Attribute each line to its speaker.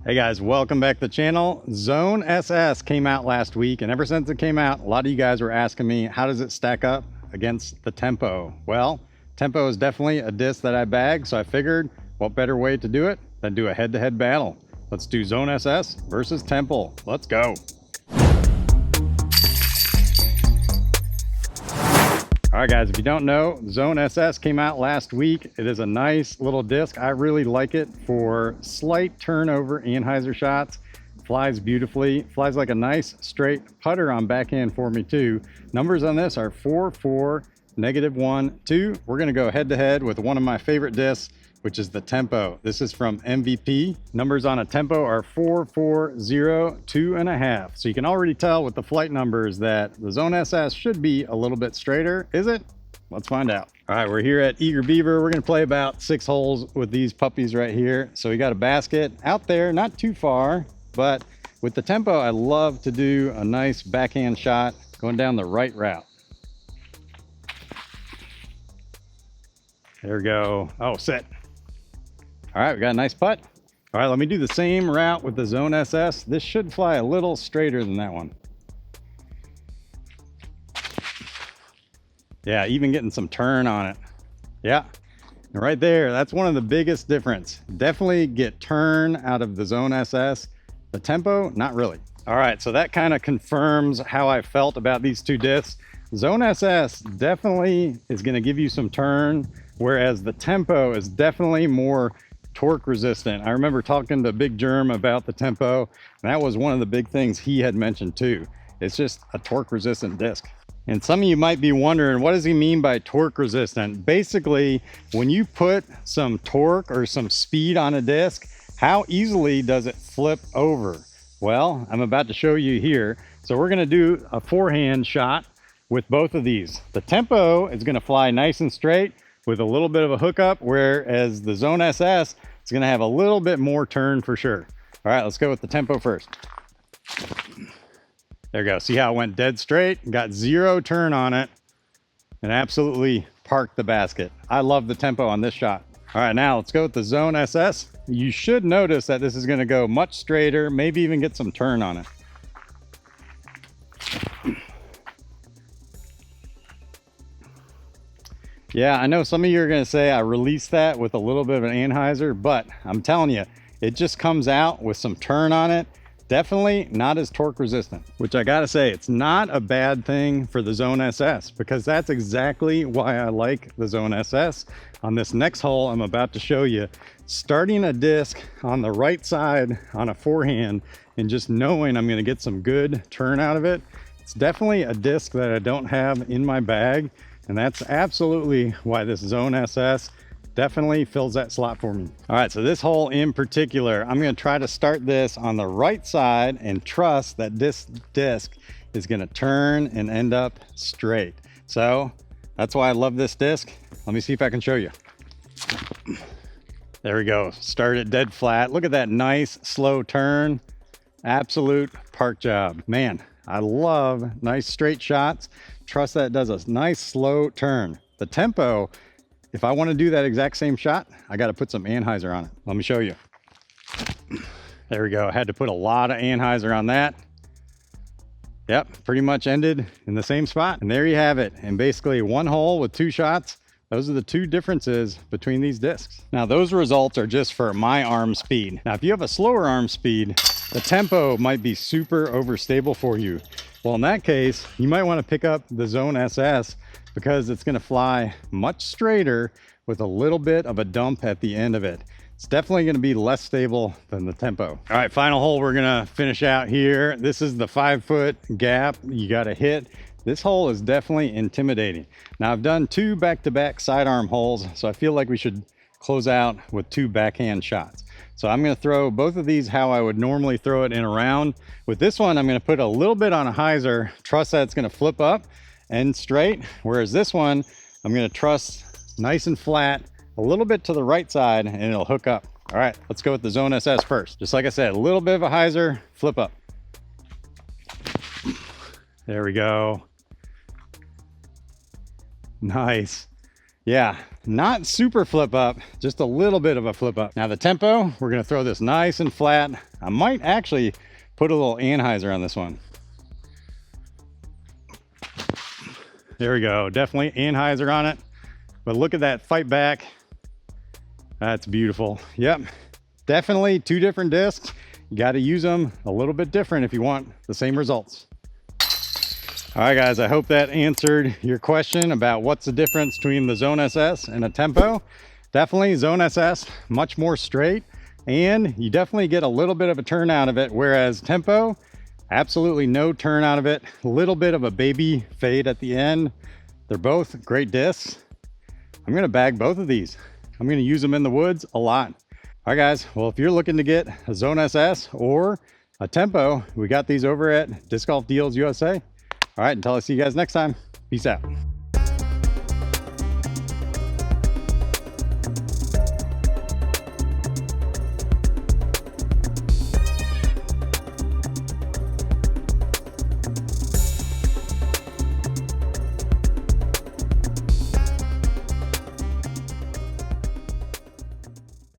Speaker 1: Hey guys, welcome back to the channel. Zone SS came out last week, and ever since it came out, a lot of you guys were asking me, how does it stack up against the Tempo? Well, Tempo is definitely a disc that I bag, so I figured what better way to do it than do a head-to-head battle. Let's do Zone SS versus Tempo. Let's go. All right guys, if you don't know, Zone SS came out last week. It is a nice little disc. I really like it for slight turnover anhyzer shots. Flies beautifully, flies like a nice straight putter on backhand for me too. Numbers on this are 4, 4, -1, 2. We're gonna go head to head with one of my favorite discs, which is the Tempo. This is from MVP. Numbers on a Tempo are 4, 4, 0, 2.5. So you can already tell with the flight numbers that the Zone SS should be a little bit straighter. Is it? Let's find out. All right, we're here at Eager Beaver. We're gonna play about 6 holes with these puppies right here. So we got a basket out there, not too far, but with the Tempo, I love to do a nice backhand shot going down the right route. There we go. Oh, set. All right, we got a nice putt. All right, let me do the same route with the Zone SS. This should fly a little straighter than that one. Yeah, even getting some turn on it. Yeah, and right there, that's one of the biggest difference. Definitely get turn out of the Zone SS. The Tempo, not really. All right, so that kind of confirms how I felt about these two discs. Zone SS definitely is gonna give you some turn, whereas the Tempo is definitely more torque resistant. I remember talking to Big Germ about the Tempo, and that was one of the big things he had mentioned too. It's just a torque resistant disc. And some of you might be wondering, what does he mean by torque resistant? Basically, when you put some torque or some speed on a disc, how easily does it flip over? Well, I'm about to show you here. So we're gonna do a forehand shot with both of these. The Tempo is gonna fly nice and straight with a little bit of a hookup, whereas the Zone SS is gonna have a little bit more turn for sure. All right, let's go with the Tempo first. There we go. See how it went dead straight? Got 0 turn on it and absolutely parked the basket. I love the Tempo on this shot. All right, now let's go with the Zone SS. You should notice that this is gonna go much straighter, maybe even get some turn on it. Yeah, I know some of you are gonna say I released that with a little bit of an anhyzer, but I'm telling you, it just comes out with some turn on it. Definitely not as torque resistant, which I gotta say, it's not a bad thing for the Zone SS, because that's exactly why I like the Zone SS. On this next hole I'm about to show you, starting a disc on the right side on a forehand and just knowing I'm gonna get some good turn out of it, it's definitely a disc that I don't have in my bag. And that's absolutely why this Zone SS definitely fills that slot for me. All right, so this hole in particular, I'm gonna try to start this on the right side and trust that this disc is gonna turn and end up straight. So that's why I love this disc. Let me see if I can show you. There we go, start it dead flat. Look at that nice slow turn. Absolute park job. Man, I love nice straight shots. Trust that it does a nice slow turn. The Tempo, if I want to do that exact same shot, I got to put some anhyzer on it. Let me show you. There we go. I had to put a lot of anhyzer on that. Yep, pretty much ended in the same spot. And there you have it. And basically one hole with 2 shots. Those are the 2 differences between these discs. Now those results are just for my arm speed. Now if you have a slower arm speed, the Tempo might be super overstable for you. Well, in that case, you might want to pick up the Zone SS because it's going to fly much straighter with a little bit of a dump at the end of it. It's definitely going to be less stable than the Tempo. All right, final hole we're going to finish out here. This is the 5-foot gap you got to hit. This hole is definitely intimidating. Now I've done 2 back-to-back sidearm holes, so I feel like we should close out with 2 backhand shots. So I'm gonna throw both of these how I would normally throw it in a round. With this one, I'm gonna put a little bit on a hyzer, trust that it's gonna flip up and straight. Whereas this one, I'm gonna trust nice and flat, a little bit to the right side, and it'll hook up. All right, let's go with the Zone SS first. Just like I said, a little bit of a hyzer, flip up. There we go. Nice. Yeah, not super flip up, just a little bit of a flip up. Now the tempo, we're gonna throw this nice and flat. I might actually put a little anhyzer on this one. There we go, definitely anhyzer on it. But look at that fight back. That's beautiful. Yep, definitely two different discs. You gotta use them a little bit different if you want the same results. All right, guys, I hope that answered your question about what's the difference between the Zone SS and a Tempo. Definitely Zone SS, much more straight, and you definitely get a little bit of a turn out of it, whereas Tempo, absolutely no turn out of it. A little bit of a baby fade at the end. They're both great discs. I'm gonna bag both of these. I'm gonna use them in the woods a lot. All right, guys, well, if you're looking to get a Zone SS or a Tempo, we got these over at Disc Golf Deals USA. All right, until I see you guys next time, peace out.